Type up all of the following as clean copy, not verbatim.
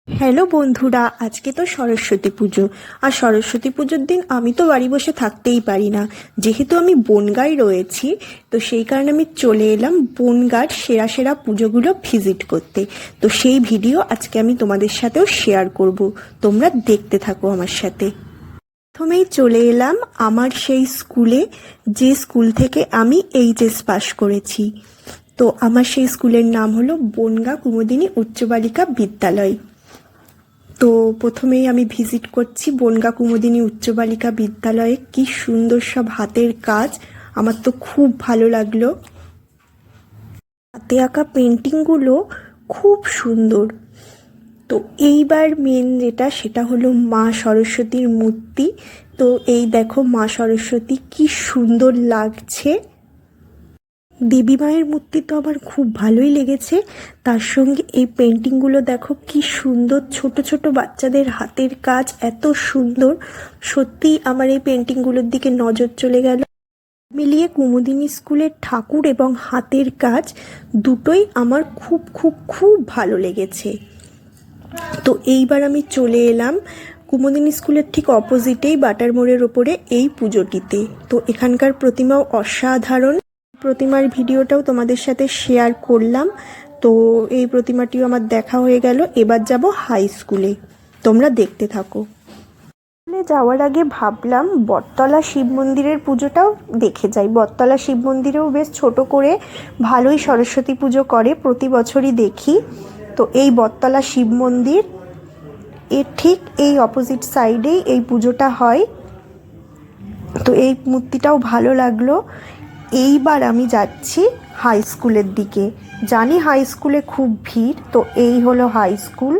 Hello বন্ধুরা, আজকে তো সরস্বতী পুজো। আর সরস্বতী পুজোর দিন আমি তো বাড়ি বসে থাকতেই পারি না, যেহেতু আমি বনগাঁয় রয়েছি। তো সেই কারণে আমি চলে এলাম বনগাঁর সেরা সেরা পুজোগুলো ভিজিট করতে। তো সেই ভিডিও আজকে আমি তোমাদের সাথেও শেয়ার করব, তোমরা দেখতে থাকো আমার সাথে। প্রথমেই চলে এলাম আমার সেই স্কুলে, যে স্কুল থেকে আমি এইচএস পাশ করেছি। তো আমার সেই স্কুলের নাম হলো বনগাঁ কুমুদিনী উচ্চ বালিকা বিদ্যালয়। তো প্রথমেই আমি ভিজিট করছি বনগাঁ কুমুদিনী উচ্চ বালিকা বিদ্যালয়ে। কি সুন্দর সব হাতের কাজ, আমার তো খুব ভালো লাগলো। হাতে আঁকা পেন্টিংগুলো খুব সুন্দর। তো এইবার মেন যেটা, সেটা হলো মা সরস্বতীর মূর্তি। তো এই দেখো মা সরস্বতী, কি সুন্দর লাগছে। দেবী মায়ের মূর্তি তো আমার খুব ভালোই লেগেছে, তার সঙ্গে এই পেন্টিংগুলো দেখো কি সুন্দর, ছোট ছোট বাচ্চাদের হাতের কাজ এত সুন্দর। সত্যি আমার এই পেন্টিংগুলোর দিকে নজর চলে গেল। মিলিয়ে কুমুদিনী স্কুলের ঠাকুর এবং হাতের কাজ দুটোই আমার খুব খুব খুব ভালো লেগেছে। তো এইবার আমি চলে এলাম কুমুদিনী স্কুলের ঠিক অপোজিটেই বাটার মোড়ের ওপরে এই পুজোটিতে। তো এখানকার প্রতিমাও অসাধারণ। প্রতিমার ভিডিওটাও তোমাদের সাথে শেয়ার করলাম। তো এই প্রতিমাটিও আমার দেখা হয়ে গেল। এবার যাব হাই স্কুলে, তোমরা দেখতে থাকো। যাওয়ার আগে ভাবলাম বটতলা শিব মন্দিরের পুজোটাও দেখে যাই। বটতলা শিব মন্দিরেও বেশ ছোট করে ভালোই সরস্বতী পুজো করে, প্রতি বছরই দেখি। তো এই বটতলা শিব মন্দির এর ঠিক এই অপোজিট সাইডেই এই পুজোটা হয়। তো এই মূর্তিটাও ভালো লাগলো। এইবার আমি যাচ্ছি হাই স্কুলের দিকে। জানি হাই স্কুলে খুব ভিড়, তো এই হলো হাই স্কুল।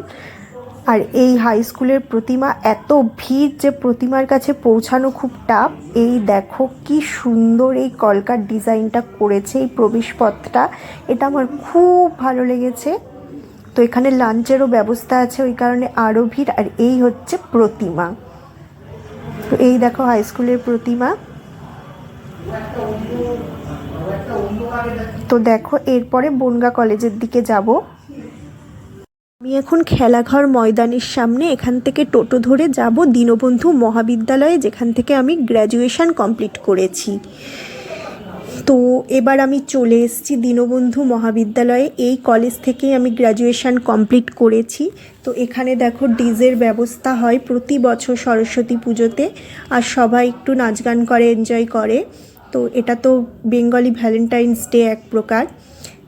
আর এই হাই স্কুলের প্রতিমা এত ভিড় যে প্রতিমার কাছে পৌঁছানো খুব টাফ। এই দেখো কি সুন্দর এই কলকার ডিজাইনটা করেছে, এই প্রবেশপথটা, এটা আমার খুব ভালো লেগেছে। তো এখানে লাঞ্চেরও ব্যবস্থা আছে, ওই কারণে আরও ভিড়। আর এই হচ্ছে প্রতিমা। তো এই দেখো হাই স্কুলের প্রতিমা। তো দেখো এরপরে বনগাঁ কলেজের দিকে যাব। আমি এখন খেলাঘর ময়দানের সামনে, এখান থেকে টোটো ধরে যাব দীনবন্ধু মহাবিদ্যালয়ে, যেখান থেকে আমি গ্র্যাজুয়েশন কমপ্লিট করেছি। তো এবার আমি চলে এসেছি দীনবন্ধু মহাবিদ্যালয়ে। এই কলেজ থেকেই আমি গ্র্যাজুয়েশন কমপ্লিট করেছি। তো এখানে দেখো ডিজের ব্যবস্থা হয় প্রতি বছর সরস্বতী পুজোতে, আর সবাই একটু নাচ গান করে, এনজয় করে। তো এটা তো বেঙ্গলি ভ্যালেন্টাইন্স ডে এক প্রকার।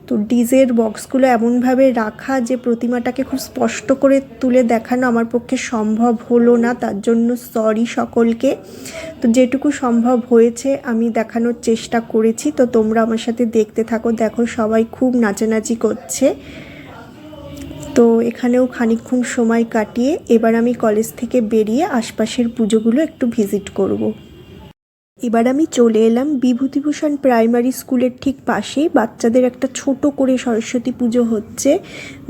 তো ডিজের বক্সগুলো এমনভাবে রাখা যে প্রতিমাটাকে খুব স্পষ্ট করে তুলে দেখানো আমার পক্ষে সম্ভব হলো না, তার জন্য সরি সকলকে। তো যেটুকু সম্ভব হয়েছে আমি দেখানোর চেষ্টা করেছি। তো তোমরা আমার সাথে দেখতে থাকো। দেখো সবাই খুব নাচানাচি করছে। তো এখানেও খানিকক্ষণ সময় কাটিয়ে এবার আমি কলেজ থেকে বেরিয়ে আশপাশের পুজোগুলো একটু ভিজিট করব। এবার আমি চলে এলাম বিভূতিভূষণ প্রাইমারি স্কুলের ঠিক পাশেই বাচ্চাদের একটা ছোট করে সরস্বতী পুজো হচ্ছে।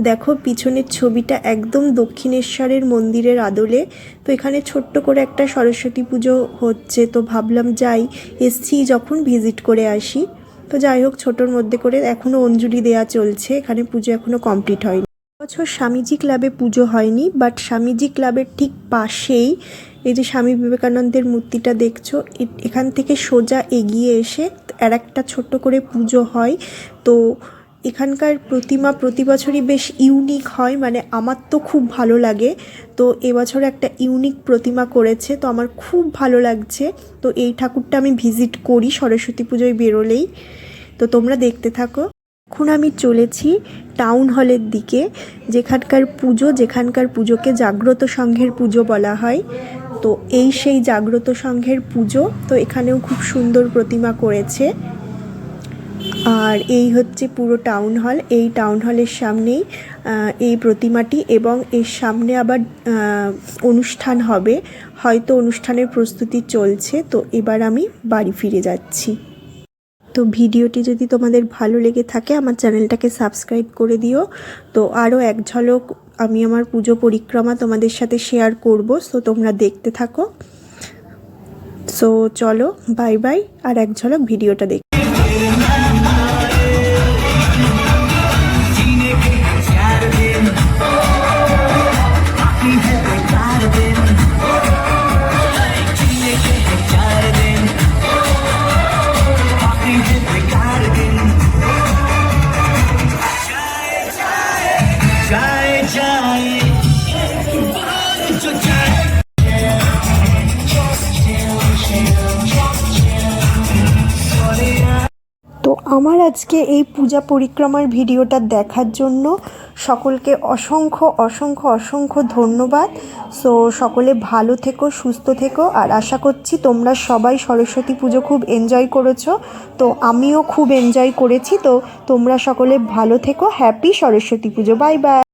দেখো পিছনের ছবিটা একদম দক্ষিণেশ্বরের মন্দিরের আদলে। তো এখানে ছোট্ট করে একটা সরস্বতী পুজো হচ্ছে। তো ভাবলাম যাই, এসছি যখন ভিজিট করে আসি। তো যাই হোক, ছোটোর মধ্যে করে এখনও অঞ্জলি দেওয়া চলছে, এখানে পুজো এখনও কমপ্লিট হয়নি। বছর স্বামীজি ক্লাবে পুজো হয়নি, বাট স্বামীজি ক্লাবের ঠিক পাশেই এই যে স্বামী বিবেকানন্দের মূর্তিটা দেখছো, এখান থেকে সোজা এগিয়ে এসে আর একটা ছোট্ট করে পুজো হয়। তো এখানকার প্রতিমা প্রতি বছরই বেশ ইউনিক হয়, মানে আমার তো খুব ভালো লাগে। তো এবছর একটা ইউনিক প্রতিমা করেছে, তো আমার খুব ভালো লাগছে। তো এই ঠাকুরটা আমি ভিজিট করি সরস্বতী পুজোয় বেরোলেই। তো তোমরা দেখতে থাকো। এখন আমি চলেছি টাউন হলের দিকে, যেখানকার পুজোকে জাগ্রত সংঘের পুজো বলা হয়। তো এই সেই জাগ্রত সংঘের পুজো। তো এখানেও খুব সুন্দর প্রতিমা করেছে। আর এই হচ্ছে পুরো টাউন হল। এই টাউন হলের সামনেই এই প্রতিমাটি, এবং এর সামনে আবার অনুষ্ঠান হবে, হয়তো অনুষ্ঠানের প্রস্তুতি চলছে। তো এবার আমি বাড়ি ফিরে যাচ্ছি। তো ভিডিওটি যদি তোমাদের ভালো লেগে থাকে আমার চ্যানেলটাকে সাবস্ক্রাইব করে দিও। তো আরও এক ঝলক আমি আমার পুজো পরিক্রমা তোমাদের সাথে শেয়ার করব। সো তোমরা দেখতে থাকো। সো চলো, বাই বাই। আর এক ঝলক ভিডিওটা দেখ। আমার আজকে এই পূজা পরিক্রমার ভিডিওটা দেখার জন্য সকলকে অসংখ্য অসংখ্য অসংখ্য ধন্যবাদ। সো সকলে ভালো থেকো, সুস্থ থেকো, আর আশা করছি তোমরা সবাই সরস্বতী পুজো খুব এনজয় করেছো। তো আমিও খুব এনজয় করেছি। তো তোমরা সকলে ভালো থেকো। হ্যাপি সরস্বতী পুজো। Bye bye.